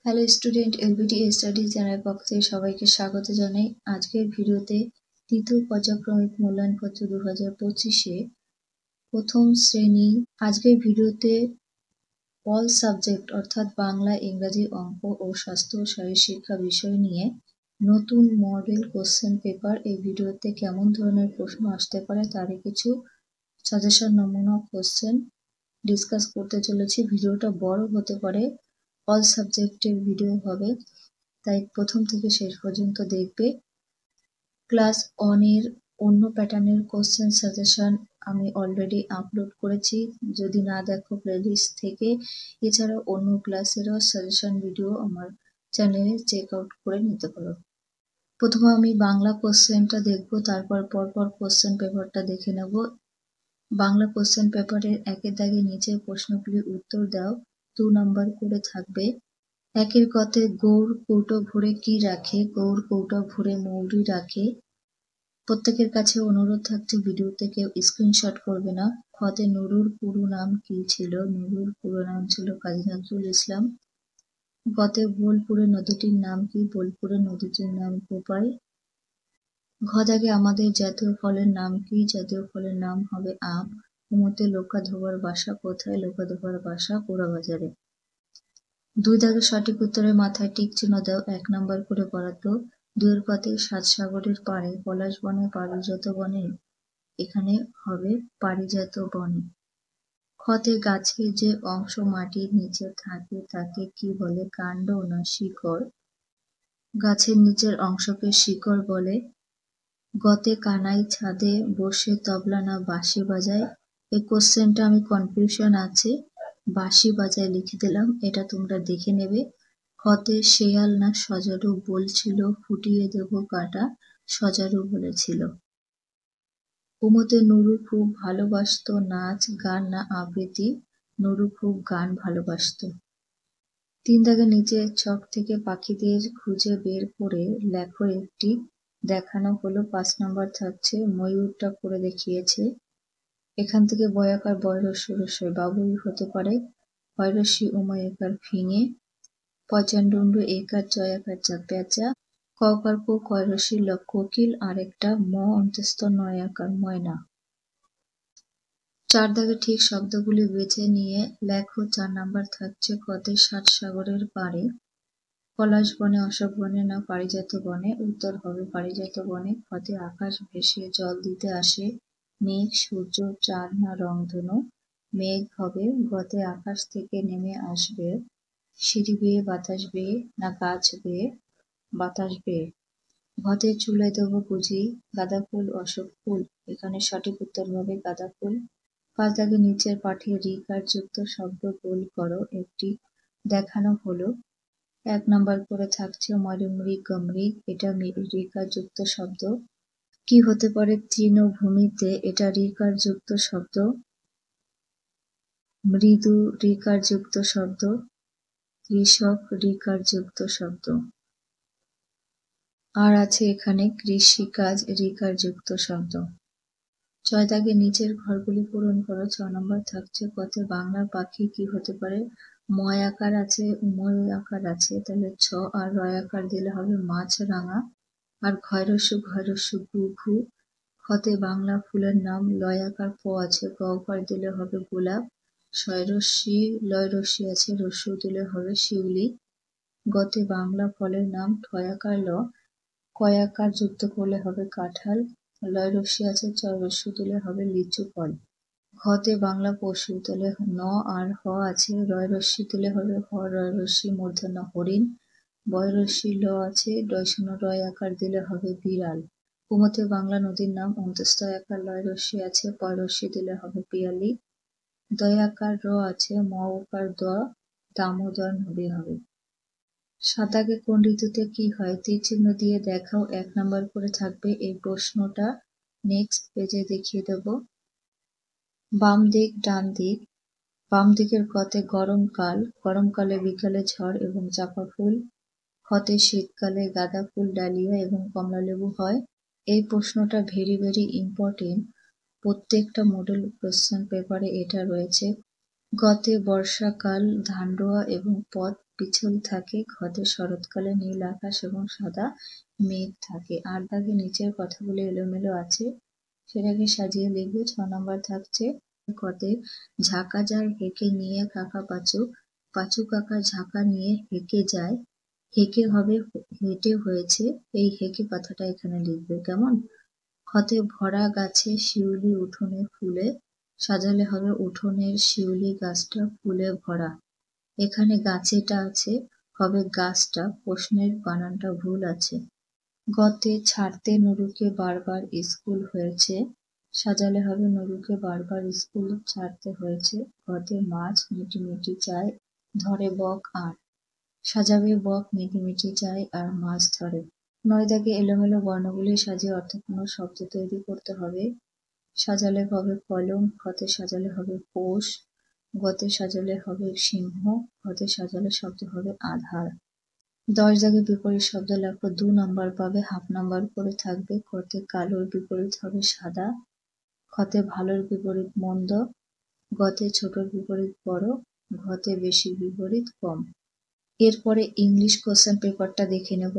Hello student, LBD studies চ্যানেলের পক্ষ থেকে সবাইকে স্বাগত জানাই। আজকের ভিডিওতে তৃতীয় পর্যায়ক্রমিক মূল্যায়নপত্র 2025-এ প্রথম শ্রেণী। আজকের ভিডিওতে অল সাবজেক্ট অর্থাৎ বাংলা, ইংরাজি, অঙ্ক ও স্বাস্থ্য ও শারীরশিক্ষা বিষয় নিয়ে নতুন মডেল কোশ্চেন পেপার। এই ভিডিওতে কেমন ধরনের প্রশ্ন আসতে পারে তারই কিছু সাজেশন, নমুনা কোশ্চেন ডিসকাস করতে চলেছি। ভিডিওটা বড় হতে পারে, অল সাবজেক্টের ভিডিও হবে, তাই প্রথম থেকে শেষ পর্যন্ত দেখবে। ক্লাস অনের অন্য প্যাটার্নের কোশ্চেন সাজেশন আমি অলরেডি আপলোড করেছি, যদি না দেখো প্লেলিস্ট থেকে। এছাড়া অন্য ক্লাসেরও সাজেশন ভিডিও আমার চ্যানেলে চেক আউট করে নিতে পারো। প্রথমে আমি বাংলা কোশ্চেনটা দেখব, তারপর পরপর কোশ্চেন পেপারটা দেখে নেব। বাংলা কোশ্চেন পেপারের একের দাগে নিচের প্রশ্নগুলির উত্তর দাও, 2 নাম্বার করে থাকবে। একের কতে গৌড় কৌটো ভরে কি রাখে? গৌড় কৌটো ভরে মৌরি রাখে। প্রত্যেকের কাছে অনুরোধ থাকছে ভিডিওতে কেউ স্ক্রিনশট করবে না। খতে নুরুর পুরো নাম কি ছিল? নুরুর পুরো নাম ছিল কাজী নজরুল ইসলাম। গতে বোলপুরে নদীটির নাম কি? বোলপুরে নদীটির নাম কোপাই। ঘ দাগে আমাদের জাতীয় ফলের নাম কি? জাতীয় ফলের নাম হবে আম। কুমোতে লোকাধোবার বাসা কোথায়? লোকাধোবার বাসা পোড়াবাজারে। 2 দাগে সঠিক উত্তরের মাথায় টিক চিহ্ন দাও, 1 নাম্বার করে বরাদ্দ। 2 এর কতে 7 সাগরের পাড়ে পলাশ বনে পারিজাত বনে, এখানে হবে পারিজাত বনে। খতে গাছের যে অংশ মাটির নিচে থাকে তাকে কি বলে? কাণ্ড না শিকড়? গাছের নিচের অংশকে শিকড় বলে। গতে কানাই ছাদে বসে তবলা না বাঁশি বাজায়? এই কোশ্চেনটা আমি কনফিউশন আছে, বাঁশি বাজায় লিখে দিলাম, এটা তোমরা দেখে নেবে। খতে শেয়াল না সজারু বলছিল ফুটিয়ে দেব কাটা? সজারু বলেছিল। কুমোতে নুরু খুব ভালোবাসতো নাচ গান না আবৃত্তি? নুরু খুব গান ভালোবাসতো। 3 দাগে নিচে ছক থেকে পাখিদের খুঁজে বের করে লেখো একটি। দেখানো হলো 5 নাম্বার থাকছে, ময়ূরটা করে দেখিয়েছে। এখান থেকে বয়াকার বয়রস্য রস্যই বাবুই হতে পারে। হয়রস্যি উময়কার ফিঙে। পচান্ডুন্ডু একার জয়াকার যা পেঁচা। ককার কো কয়রস্যি ল কোকিল, আর একটা ম অন্তস্থ নয়াকার ময়না। 4 দাগে ঠিক শব্দগুলি বেছে নিয়ে লেখো। 4 নাম্বার থাকছে কতে 7 সাগরের পাড়ে পলাশ বনে অশোক বনে না পারিজাত বনে? উত্তর হবে পারিজাত বনে। খতে আকাশ ভেসে জল দিতে আসে মেঘ, সূর্য, চাঁদ না রংধনু? মেঘ হবে। গতে আকাশ থেকে নেমে আসবে সিঁড়ি বেয়ে বাতাস বেয়ে না গাছ বেয়ে? বাতাস বেয়ে। ঘতে চুলে দেব বুঝি গাঁদা ফুল অশোক ফুল? এখানে সঠিক উত্তর হবে গাঁদা ফুল। 5 দাগে নিচের পাঠে রিকার যুক্ত শব্দ গোল করো একটি। দেখানো হলো। 1 নাম্বার করে থাকছে মরিমৃগ গমৃগ, এটা রিকার যুক্ত শব্দ। কি হতে পারে? তৃণভূমিতে, এটা রিকার যুক্ত শব্দ। মৃদু রিকার যুক্ত শব্দ। কৃষক রিকার যুক্ত শব্দ। আর আছে এখানে কৃষিকাজ রিকার যুক্ত শব্দ। 6 দাগে নিচের ঘরগুলি পূরণ করো। 6 নম্বর থাকছে কতে বাংলার পাখি কি হতে পারে? ময় আকার আছে, উময় আকার আছে, তাহলে ছ আর রয় আকার দিলে হবে মাছরাঙা। আর ঘয়রস্য ঘু ঘু। খতে বাংলা ফুলের নাম লয় আকার প আছে, গ আকার দিলে হবে গোলাপ। শয়রস্যি লয় রস্যি আছে, রস্যু দিলে হবে শিউলি। গতে বাংলা ফলের নাম ঠয় আকার ল, কয় আকার যুক্ত করলে হবে কাঁঠাল। লয় রস্যি আছে, চয় রস্যু দিলে হবে লিচু ফল। ঘতে বাংলা পশু, তাহলে ন আর হ আছে, রয় রস্যি দিলে হবে হ রয় রস্যি মূর্ধন্য হরিণ। বয় রস্যি ল আছে, ডয়শূন্য রয় আকার দিলে হবে বিড়াল। কুমোতে বাংলা নদীর নাম অন্তস্থ আকার লয় রস্যি আছে, পয় রস্যি দিলে হবে পিয়ালি। দয় আকার র আছে, ম উকার দ, দামোদর নদী হবে। 7 দাগে কোন ঋতুতে কি হয়? তীর চিহ্ন দিয়ে দেখাও, 1 নাম্বার করে থাকবে। এই প্রশ্নটা নেক্সট পেজে দেখিয়ে দেব। বাম দিক ডান দিক। বাম দিকের কতে গরমকাল, গরমকালে বিকালে ঝড় এবং চাঁপা ফুল। খতে শীতকালে গাঁদা ফুল, ডালিয়া এবং কমলালেবু হয়। এই প্রশ্নটা ভেরি ভেরি ইম্পর্টেন্ট, প্রত্যেকটা মডেল কোশ্চেন পেপারে এটা রয়েছে। গতে বর্ষাকাল ধান রোয়া এবং পথ পিছল থাকে। ঘতে শরৎকালে নীল আকাশ এবং সাদা মেঘ থাকে। ৮ দাগে নিচের কথাগুলো এলোমেলো আছে, সেটাকে সাজিয়ে লিখবে। ৬ নম্বর থাকছে কতে ঝাঁকা যায় হেঁকে নিয়ে কাকা পাঁচু, পাঁচু কাকা ঝাঁকা নিয়ে হেঁকে যায়। হেঁকে হবে হেঁটে হয়েছে, এই হেঁকে কথাটা এখানে লিখবে। কেমন? ক্ষতে ভরা গাছে শিউলি উঠোনে ফুলে, সাজালে হবে উঠোনের শিউলি গাছটা ফুলে ভরা। এখানে গাছেটা আছে, হবে গাছটা, প্রশ্নের বানানটা ভুল আছে। গতে ছাড়তে নুরুকে বারবার স্কুল হয়েছে, সাজালে হবে নুরুকে বারবার স্কুল ছাড়তে হয়েছে। গতে মাছ মিটিমিটি চায়, ধরে বক আর, সাজাবে বক মিটিমিটি চায় আর মাছ ধরে। ৯ দাগে এলোমেলো বর্ণগুলি সাজিয়ে অর্থপূর্ণ শব্দ তৈরি করতে হবে। সাজালে হবে কলম, ক্ষতে সাজালে হবে পোষ, গতে সাজালে হবে সিংহ, ঘতে সাজালে শব্দ হবে আধার। ১০ দাগে বিপরীত শব্দ লেখো, ২ নম্বর পাবে, হাফ নাম্বার করে থাকবে। কতে কালোর বিপরীত হবে সাদা, ক্ষতে ভালোর বিপরীত মন্দ, গতে ছোটর বিপরীত বড়, ঘতে বেশি বিপরীত কম। এরপরে ইংলিশ কোশ্চেন পেপারটা দেখে নেব।